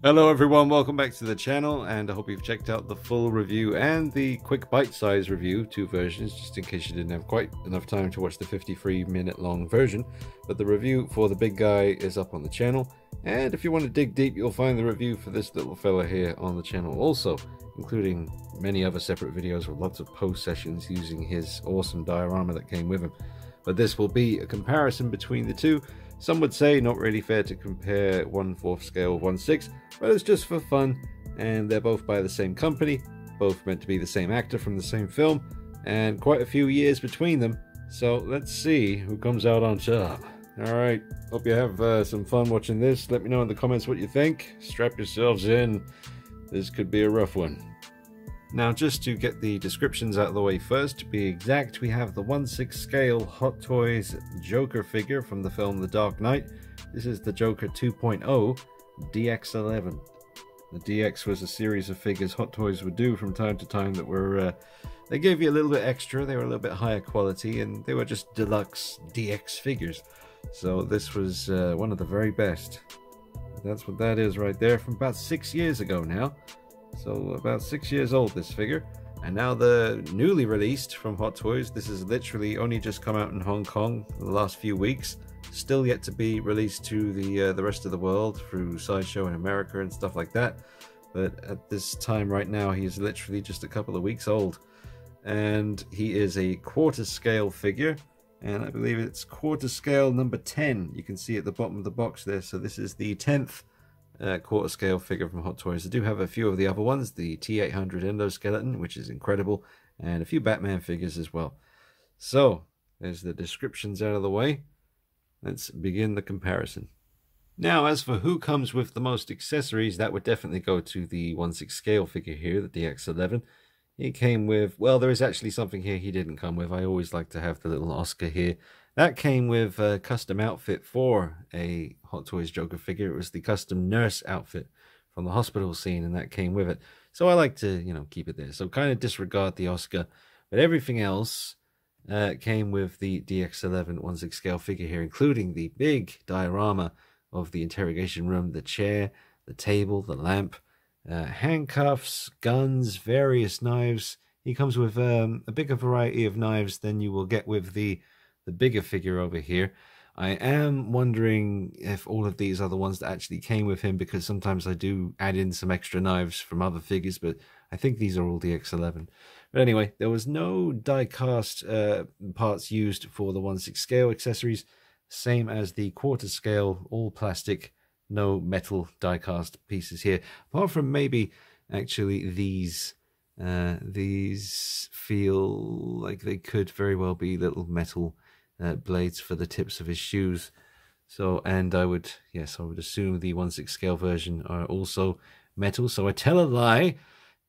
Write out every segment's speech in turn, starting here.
Hello everyone, welcome back to the channel, and I hope you've checked out the full review and the quick bite-size review, two versions, just in case you didn't have quite enough time to watch the 53-minute long version. But the review for the big guy is up on the channel, and if you want to dig deep, you'll find the review for this little fella here on the channel also, including many other separate videos with lots of post sessions using his awesome diorama that came with him. But this will be a comparison between the two. Some would say not really fair to compare 1/4 scale 1/6, but it's just for fun, and they're both by the same company, both meant to be the same actor from the same film, and quite a few years between them. So let's see who comes out on top. Alright, hope you have some fun watching this. Let me know in the comments what you think. Strap yourselves in. This could be a rough one. Now, just to get the descriptions out of the way first, to be exact, we have the 1/6 scale Hot Toys Joker figure from the film The Dark Knight. This is the Joker 2.0 DX11. The DX was a series of figures Hot Toys would do from time to time that were, they gave you a little bit extra, they were a little bit higher quality, and they were just deluxe DX figures. So this was one of the very best. That's what that is right there, from about 6 years ago now. So about 6 years old, this figure. And now the newly released from Hot Toys, this has literally only just come out in Hong Kong in the last few weeks, still yet to be released to the rest of the world through Sideshow in America and stuff like that. But at this time right now, he is literally just a couple of weeks old, and he is a quarter scale figure, and I believe it's quarter scale number 10. You can see at the bottom of the box there. So this is the 10th quarter scale figure from Hot Toys. I do have a few of the other ones, the T-800 Endoskeleton, which is incredible, and a few Batman figures as well. So there's the descriptions out of the way. Let's begin the comparison. Now, as for who comes with the most accessories, that would definitely go to the 1/6 scale figure here, the DX11. He came with, well, there is actually something here he didn't come with. I always like to have the little Oscar here. That came with a custom outfit for a Hot Toys Joker figure. It was the custom nurse outfit from the hospital scene, and that came with it. So I like to, keep it there. So kind of disregard the Oscar. But everything else came with the DX11 1/6 scale figure here, including the big diorama of the interrogation room, the chair, the table, the lamp, handcuffs, guns, various knives. He comes with a bigger variety of knives than you will get with the bigger figure over here. I am wondering if all of these are the ones that actually came with him, because sometimes I do add in some extra knives from other figures, but I think these are all the DX11. But anyway, there was no die-cast parts used for the 1/6 scale accessories, same as the quarter scale, all plastic, no metal die-cast pieces here, apart from maybe actually these feel like they could very well be little metal blades for the tips of his shoes. So, and I would assume the 1/6 scale version are also metal. So I tell a lie.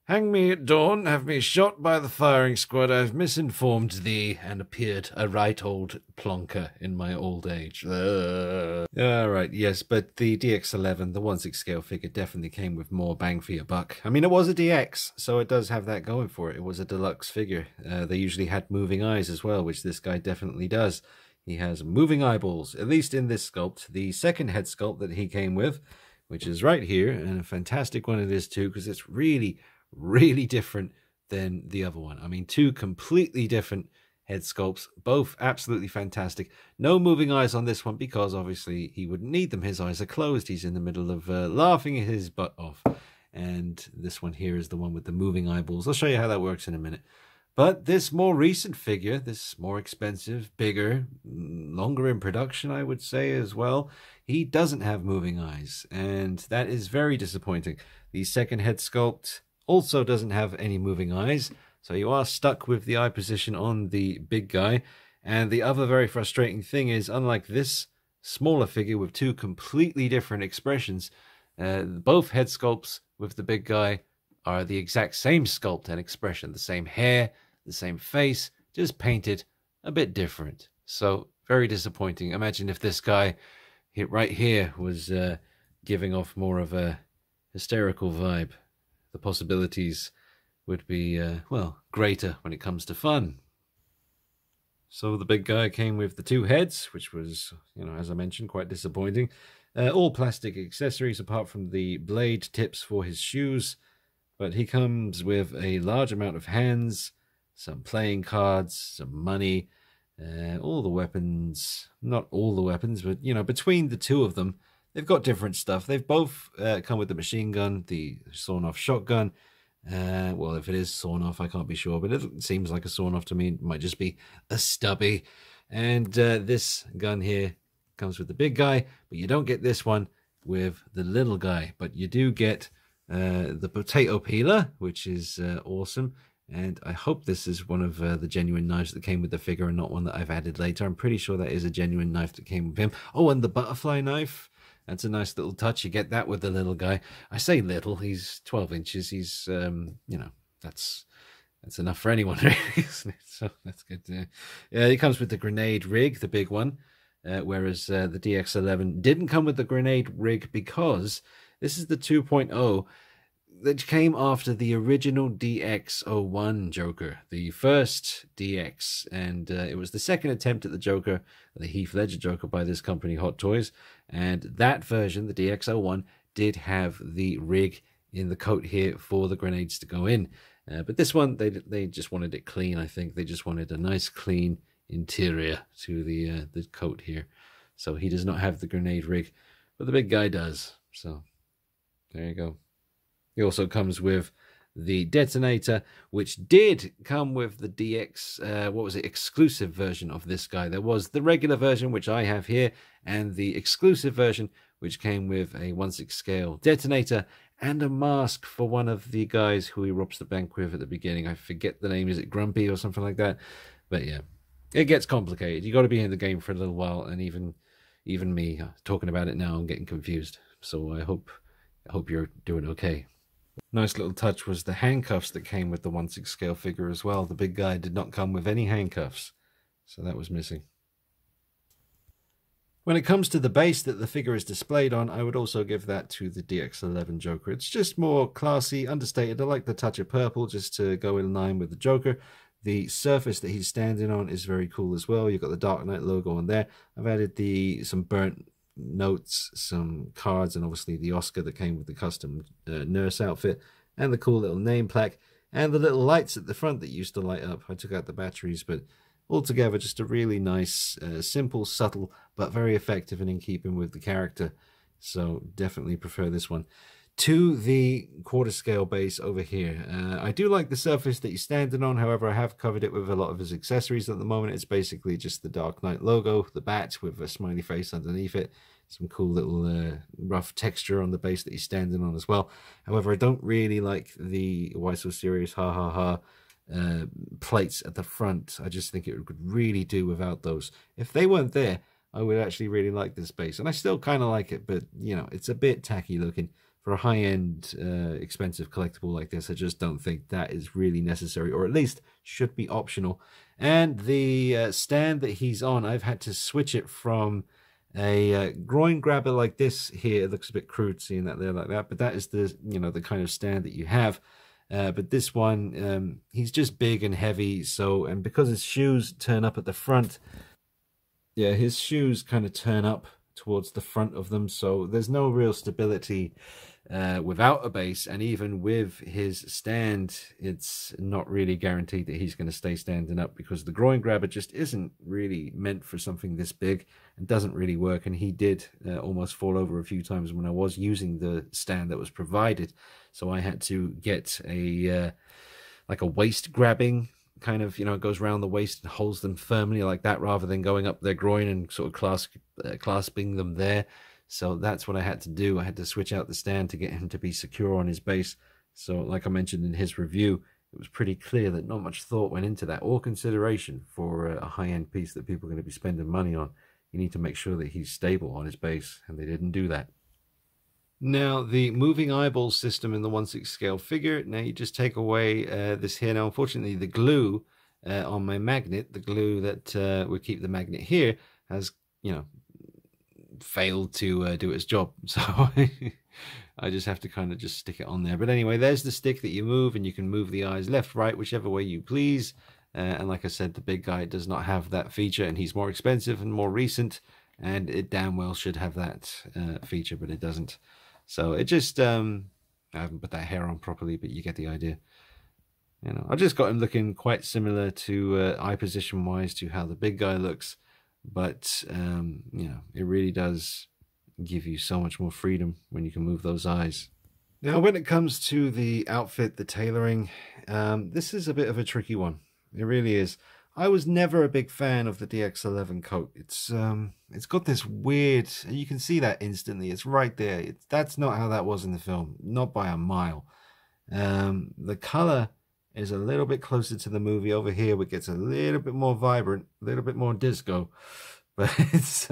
Hang me at dawn, have me shot by the firing squad. I've misinformed thee, and appeared a right old plonker in my old age. Alright, yes, but the DX11, the 1/6 scale figure, definitely came with more bang for your buck. I mean, it was a DX, so it does have that going for it. It was a deluxe figure. They usually had moving eyes as well, which this guy definitely does. He has moving eyeballs, at least in this sculpt. The second head sculpt that he came with, which is right here, and a fantastic one it is too, because it's really different than the other one. I mean, two completely different head sculpts, both absolutely fantastic. No moving eyes on this one, because obviously he wouldn't need them. His eyes are closed. He's in the middle of laughing his butt off. And this one here is the one with the moving eyeballs. I'll show you how that works in a minute. But this more recent figure, this more expensive, bigger, longer in production, I would say as well, he doesn't have moving eyes, and that is very disappointing. The second head sculpt also doesn't have any moving eyes, so you are stuck with the eye position on the big guy. And the other very frustrating thing is, unlike this smaller figure with two completely different expressions, both head sculpts with the big guy are the exact same sculpt and expression, the same hair, the same face, just painted a bit different. So very disappointing. Imagine if this guy right here was giving off more of a hysterical vibe. The possibilities would be, well, greater when it comes to fun. So the big guy came with the 2 heads, which was, as I mentioned, quite disappointing. All plastic accessories apart from the blade tips for his shoes. But he comes with a large amount of hands, some playing cards, some money, all the weapons. Not all the weapons, but, between the 2 of them, they've got different stuff. They've both come with the machine gun, the sawn-off shotgun. Well, if it is sawn off, I can't be sure, but it seems like a sawn off to me. It might just be a stubby. And this gun here comes with the big guy, but you don't get this one with the little guy. But you do get the potato peeler, which is awesome. And I hope this is one of the genuine knives that came with the figure and not one that I've added later. I'm pretty sure that is a genuine knife that came with him. Oh, and the butterfly knife. That's a nice little touch. You get that with the little guy. I say little, he's 12 inches. He's, that's enough for anyone, really, isn't it? So that's good. Yeah, he comes with the grenade rig, the big one, whereas the DX11 didn't come with the grenade rig because this is the 2.0 that came after the original DX01 Joker, the first DX, and it was the second attempt at the Joker, the Heath Ledger Joker by this company, Hot Toys, and that version, the DX01, did have the rig in the coat here for the grenades to go in, but this one, they just wanted it clean, I think. They just wanted a nice clean interior to the coat here, so he does not have the grenade rig, but the big guy does, so there you go. He also comes with the detonator, which did come with the DX, exclusive version of this guy. There was the regular version, which I have here, and the exclusive version, which came with a 1/6 scale detonator and a mask for one of the guys who he robs the bank with at the beginning. I forget the name. Is it Grumpy or something like that? But yeah, it gets complicated. You got to be in the game for a little while, and even me talking about it now, I'm getting confused. So I hope you're doing okay. Nice little touch was the handcuffs that came with the 1/6 scale figure as well. The big guy did not come with any handcuffs, so that was missing. When it comes to the base that the figure is displayed on, I would also give that to the DX11 Joker. It's just more classy, understated. I like the touch of purple just to go in line with the Joker. The surface that he's standing on is very cool as well. You've got the Dark Knight logo on there. I've added some burnt notes, some cards, and obviously the Oscar that came with the custom nurse outfit, and the cool little name plaque, and the little lights at the front that used to light up. I took out the batteries, but altogether just a really nice, simple, subtle, but very effective and in keeping with the character. So definitely prefer this one to the quarter scale base over here. I do like the surface that he's standing on. However, I have covered it with a lot of his accessories at the moment. It's basically just the Dark Knight logo, the bat with a smiley face underneath it, some cool little rough texture on the base that he's standing on as well. However, I don't really like the Why So Serious ha ha ha plates at the front. I just think it could really do without those. If they weren't there, I would actually really like this base, and I still kind of like it, but it's a bit tacky looking. For a high-end, expensive collectible like this, I just don't think that is really necessary, or at least should be optional. And the stand that he's on, I've had to switch it from a groin grabber like this here. It looks a bit crude seeing that there like that, but that is the the kind of stand that you have. But this one, he's just big and heavy, and because his shoes turn up at the front, yeah, his shoes kind of turn up towards the front of them, so there's no real stability without a base, and even with his stand, it's not really guaranteed that he's going to stay standing up, because the groin grabber just isn't really meant for something this big and doesn't really work. And he did almost fall over a few times when I was using the stand that was provided, so I had to get a like a waist grabbing kind of, it goes around the waist and holds them firmly like that, rather than going up their groin and sort of clasping them there. So that's what I had to do. I had to switch out the stand to get him to be secure on his base. So like I mentioned in his review, it was pretty clear that not much thought went into that, or consideration for a high-end piece that people are going to be spending money on. You need to make sure that he's stable on his base, and they didn't do that. Now, the moving eyeball system in the 1/6 scale figure, now you just take away this here. Now, unfortunately, the glue on my magnet, the glue that would keep the magnet here, has, failed to do its job. So I just have to kind of just stick it on there. But anyway, there's the stick that you move, and you can move the eyes left, right, whichever way you please. And like I said, the big guy does not have that feature, and he's more expensive and more recent, and it damn well should have that feature, but it doesn't. So it just, I haven't put that hair on properly, but you get the idea. You know, I just got him looking quite similar to eye position wise to how the big guy looks, but you know, it really does give you so much more freedom when you can move those eyes. Now, when it comes to the outfit, the tailoring, this is a bit of a tricky one. It really is. I was never a big fan of the DX11 coat. It's got this weird, and you can see that instantly. It's right there. That's not how that was in the film, not by a mile. The color is a little bit closer to the movie over here, which gets a little bit more vibrant, a little bit more disco. But it's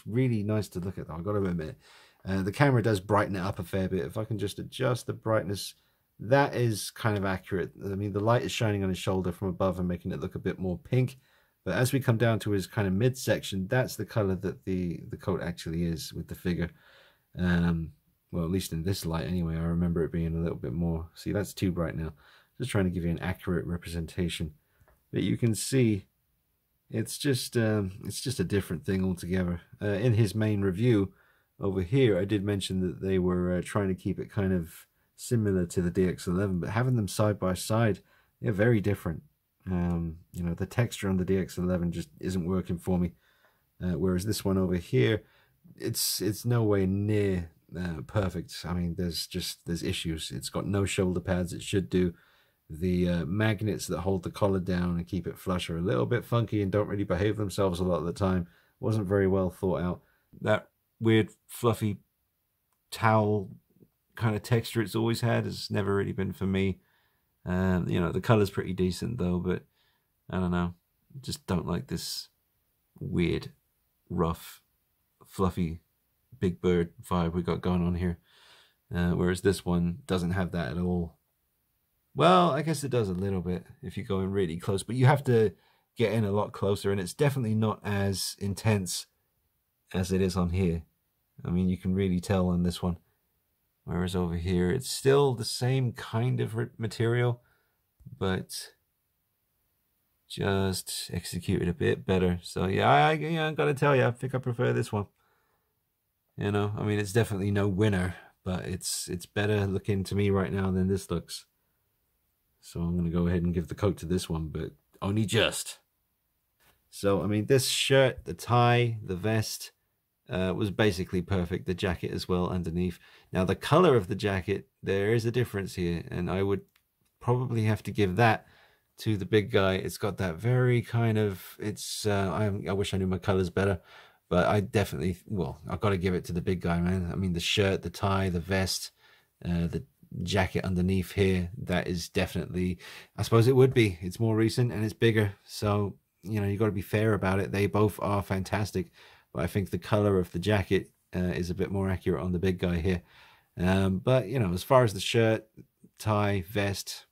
really nice to look at, though, I've got to admit. The camera does brighten it up a fair bit. If I can just adjust the brightness, that is kind of accurate. I mean, the light is shining on his shoulder from above and making it look a bit more pink. But as we come down to his kind of midsection, that's the color that the coat actually is with the figure. Well, at least in this light anyway, I remember it being a little bit more. See, that's too bright now. Just trying to give you an accurate representation. But you can see it's just a different thing altogether. In his main review over here, I did mention that they were trying to keep it kind of similar to the DX11, but having them side by side, they're very different. You know, the texture on the DX11 just isn't working for me. Whereas this one over here, it's no way near perfect. I mean, there's issues. It's got no shoulder pads. It should do. The magnets that hold the collar down and keep it flush are a little bit funky and don't really behave themselves a lot of the time. Wasn't very well thought out. That weird fluffy towel kind of texture it's always had has never really been for me. You know, the color's pretty decent though, but I don't know. Just don't like this weird, rough, fluffy Big Bird vibe we got going on here. Whereas this one doesn't have that at all. Well, I guess it does a little bit if you go in really close, but you have to get in a lot closer, and it's definitely not as intense as it is on here. I mean, you can really tell on this one. Whereas over here, it's still the same kind of material, but just executed a bit better. So yeah, I gotta tell you, I think I prefer this one. You know, I mean, it's definitely no winner, but it's better looking to me right now than this looks. So I'm going to go ahead and give the coat to this one, but only just. So, I mean, this shirt, the tie, the vest was basically perfect. The jacket as well underneath. Now, the color of the jacket, there is a difference here, and I would probably have to give that to the big guy. It's got that very kind of, I wish I knew my colors better, but I definitely, well, I've got to give it to the big guy, man. I mean, the shirt, the tie, the vest, the jacket underneath here, that is definitely, I suppose it would be, it's more recent and it's bigger, so you know, you got to be fair about it. They both are fantastic, but I think the color of the jacket is a bit more accurate on the big guy here. But you know, as far as the shirt, tie, vest,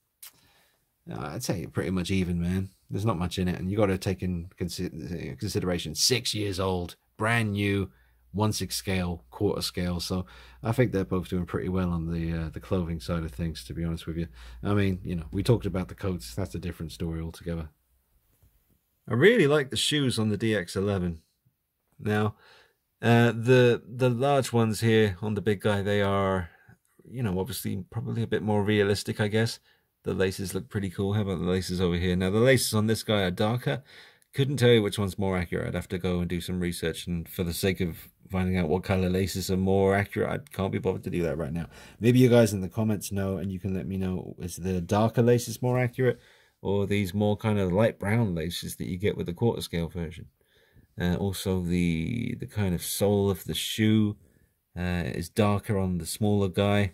I'd say pretty much even, man. There's not much in it, and you got to take in consideration 6 years old, brand new, 1/6 scale, quarter scale. So I think they're both doing pretty well on the clothing side of things, to be honest with you. I mean, you know, we talked about the coats. That's a different story altogether. I really like the shoes on the DX11. Now, the large ones here on the big guy, they are, you know, obviously probably a bit more realistic, I guess. The laces look pretty cool. How about the laces over here? Now, the laces on this guy are darker. Couldn't tell you which one's more accurate. I'd have to go and do some research, and for the sake of finding out what color laces are more accurate, I can't be bothered to do that right now. Maybe you guys in the comments know, and you can let me know, is the darker laces more accurate, or these more kind of light brown laces that you get with the quarter scale version? Also, the kind of sole of the shoe is darker on the smaller guy,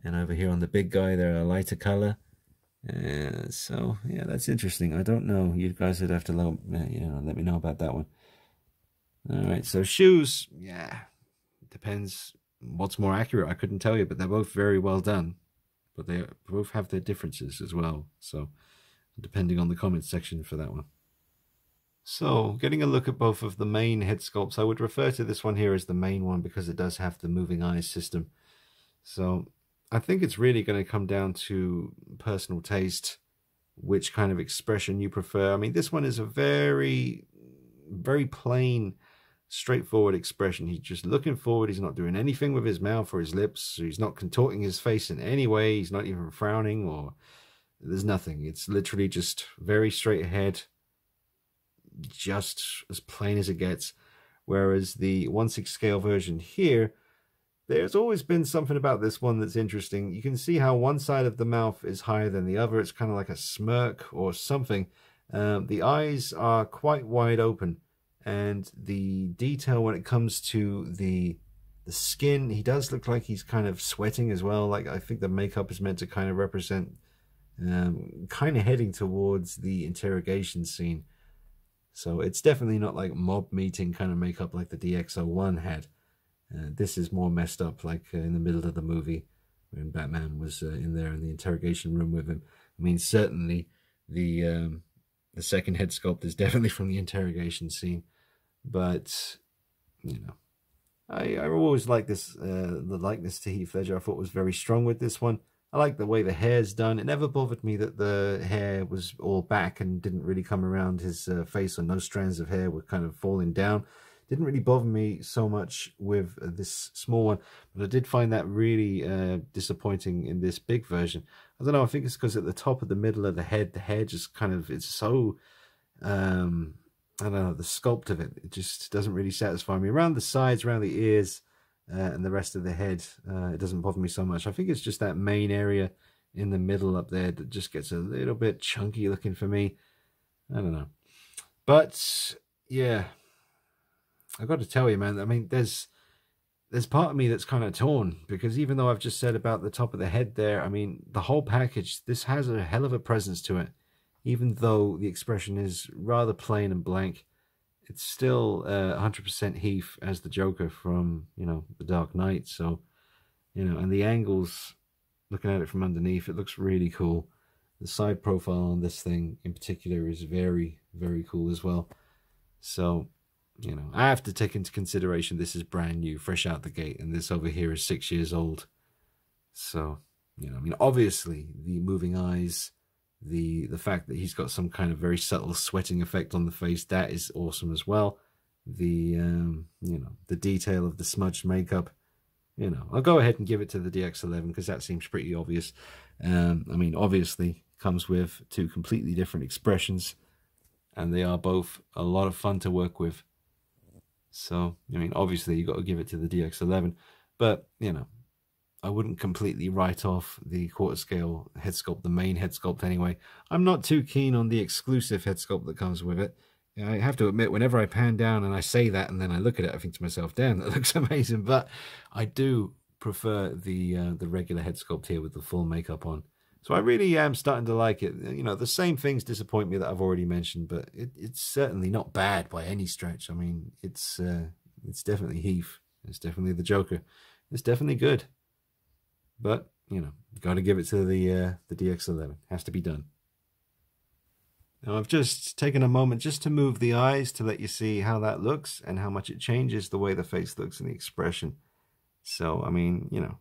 and over here on the big guy, they're a lighter color. So yeah, that's interesting. I don't know. You guys would have to let me know about that one. All right, so shoes, yeah, depends what's more accurate. I couldn't tell you, but they're both very well done. But they both have their differences as well. So depending on the comments section for that one. So getting a look at both of the main head sculpts, I would refer to this one here as the main one because it does have the moving eyes system. So I think it's really going to come down to personal taste. which kind of expression you prefer. I mean, this one is a very, very plain, straightforward expression. He's just looking forward. He's not doing anything with his mouth or his lips. He's not contorting his face in any way. He's not even frowning, or there's nothing. It's literally just very straight ahead, just as plain as it gets. Whereas the 1/6 scale version here, there's always been something about this one that's interesting. You can see how one side of the mouth is higher than the other. It's kind of like a smirk or something. The eyes are quite wide open, and the detail when it comes to the skin, he does look like he's kind of sweating as well. Like, I think the makeup is meant to kind of represent kind of heading towards the interrogation scene. So it's definitely not like mob meeting kind of makeup like the DX01 had. This is more messed up, like in the middle of the movie when Batman was in there in the interrogation room with him. I mean, certainly the second head sculpt is definitely from the interrogation scene. But, you know, I always liked this, the likeness to Heath Ledger. I thought was very strong with this one. I like the way the hair's done. It never bothered me that the hair was all back and didn't really come around his face, or no strands of hair were kind of falling down. Didn't really bother me so much with this small one, but I did find that really disappointing in this big version. I don't know, I think it's because at the top of the middle of the hair just kind of, it's so, I don't know, the sculpt of it just doesn't really satisfy me. Around the sides, around the ears, and the rest of the head, it doesn't bother me so much. I think it's just that main area in the middle up there that just gets a little bit chunky looking for me. I don't know. But, yeah, I've got to tell you, man, I mean, there's part of me that's kind of torn, because even though I've just said about the top of the head there, I mean, the whole package, this has a hell of a presence to it. Even though the expression is rather plain and blank, it's still 100% Heath as the Joker from, you know, The Dark Knight. So, you know, and the angles, looking at it from underneath, it looks really cool. The side profile on this thing in particular is very, very cool as well. So, you know, I have to take into consideration this is brand new, fresh out the gate, and this over here is 6 years old. So, you know, I mean, obviously the moving eyes, the fact that he's got some kind of very subtle sweating effect on the face, that is awesome as well. The you know, the detail of the smudged makeup, you know, I'll go ahead and give it to the DX11 because that seems pretty obvious. I mean, obviously comes with two completely different expressions, and they are both a lot of fun to work with. So, I mean, obviously you got to give it to the DX11, but, you know, I wouldn't completely write off the quarter scale head sculpt, the main head sculpt anyway. I'm not too keen on the exclusive head sculpt that comes with it. I have to admit, whenever I pan down and I say that and then I look at it, I think to myself, damn, that looks amazing. But I do prefer the regular head sculpt here with the full makeup on. So I really am starting to like it. You know, the same things disappoint me that I've already mentioned, but it's certainly not bad by any stretch. I mean, it's definitely Heath. It's definitely the Joker. It's definitely good. But, you know, got to give it to the DX11. Has to be done. Now, I've just taken a moment just to move the eyes to let you see how that looks and how much it changes the way the face looks and the expression. So, I mean, you know,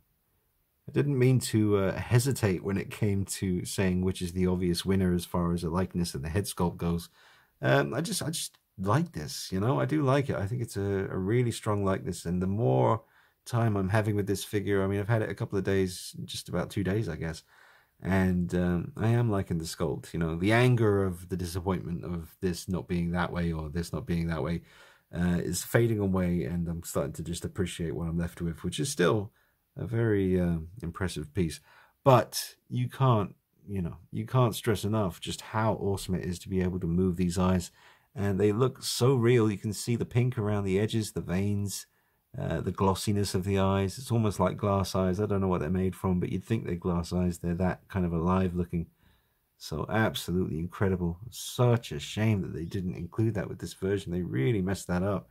I didn't mean to hesitate when it came to saying which is the obvious winner as far as the likeness and the head sculpt goes. I just like this, you know, I do like it. I think it's a really strong likeness, and the more time I'm having with this figure, I mean, I've had it a couple of days, just about 2 days, I guess, and I am liking the sculpt. You know, the anger of the disappointment of this not being that way or this not being that way is fading away, and I'm starting to just appreciate what I'm left with, which is still a very impressive piece. But you can't, you know, you can't stress enough just how awesome it is to be able to move these eyes, and they look so real. You can see the pink around the edges, the veins, the glossiness of the eyes. It's almost like glass eyes. I don't know what they're made from, but you'd think they're glass eyes. They're that kind of alive looking. So absolutely incredible. Such a shame that they didn't include that with this version. They really messed that up.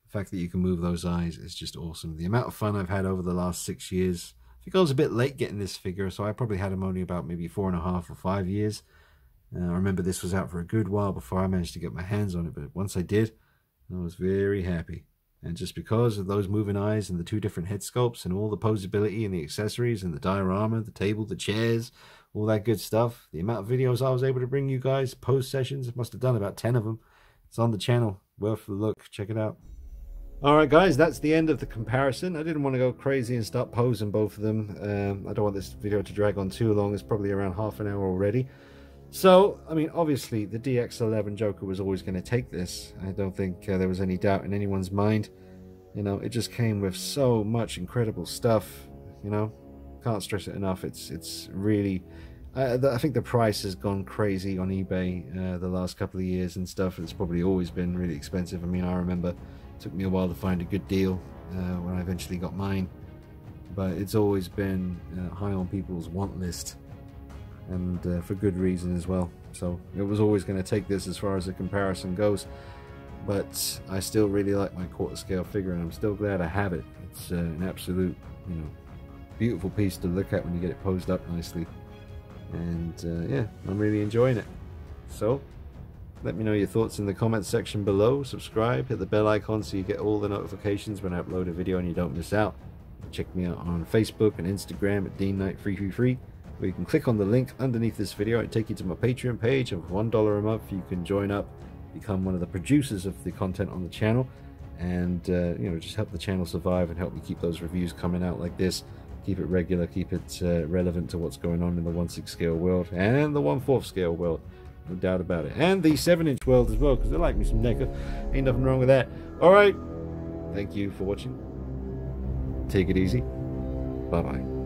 The fact that you can move those eyes is just awesome. The amount of fun I've had over the last 6 years. I think I was a bit late getting this figure, so I probably had him only about maybe 4.5 or 5 years. I remember this was out for a good while before I managed to get my hands on it, but once I did, I was very happy. And just because of those moving eyes and the two different head sculpts and all the posability and the accessories and the diorama, the table, the chairs, all that good stuff. The amount of videos I was able to bring you guys, pose sessions, I must have done about 10 of them. It's on the channel, worth a look, check it out. Alright guys, that's the end of the comparison. I didn't want to go crazy and start posing both of them. I don't want this video to drag on too long. It's probably around half an hour already. So, I mean, obviously the DX11 Joker was always going to take this. I don't think there was any doubt in anyone's mind. You know, it just came with so much incredible stuff, you know. Can't stress it enough. It's really... I think the price has gone crazy on eBay the last couple of years and stuff. It's probably always been really expensive. I mean, I remember... Took me a while to find a good deal when I eventually got mine, but it's always been high on people's want list, and for good reason as well. So it was always going to take this as far as the comparison goes, but I still really like my quarter scale figure, and I'm still glad I have it. It's an absolute, you know, beautiful piece to look at when you get it posed up nicely, and yeah, I'm really enjoying it. So let me know your thoughts in the comments section below. Subscribe, hit the bell icon so you get all the notifications when I upload a video and you don't miss out. Check me out on Facebook and Instagram at DeanKnight333, where you can click on the link underneath this video and take you to my Patreon page. Of $1 a month you can join up, become one of the producers of the content on the channel, and you know, just help the channel survive and help me keep those reviews coming out like this. Keep it regular, keep it relevant to what's going on in the 1/6 scale world and the 1/4 scale world. No doubt about it. And the 7-inch world as well, because I like me some NECA. Ain't nothing wrong with that. Alright. Thank you for watching. Take it easy. Bye-bye.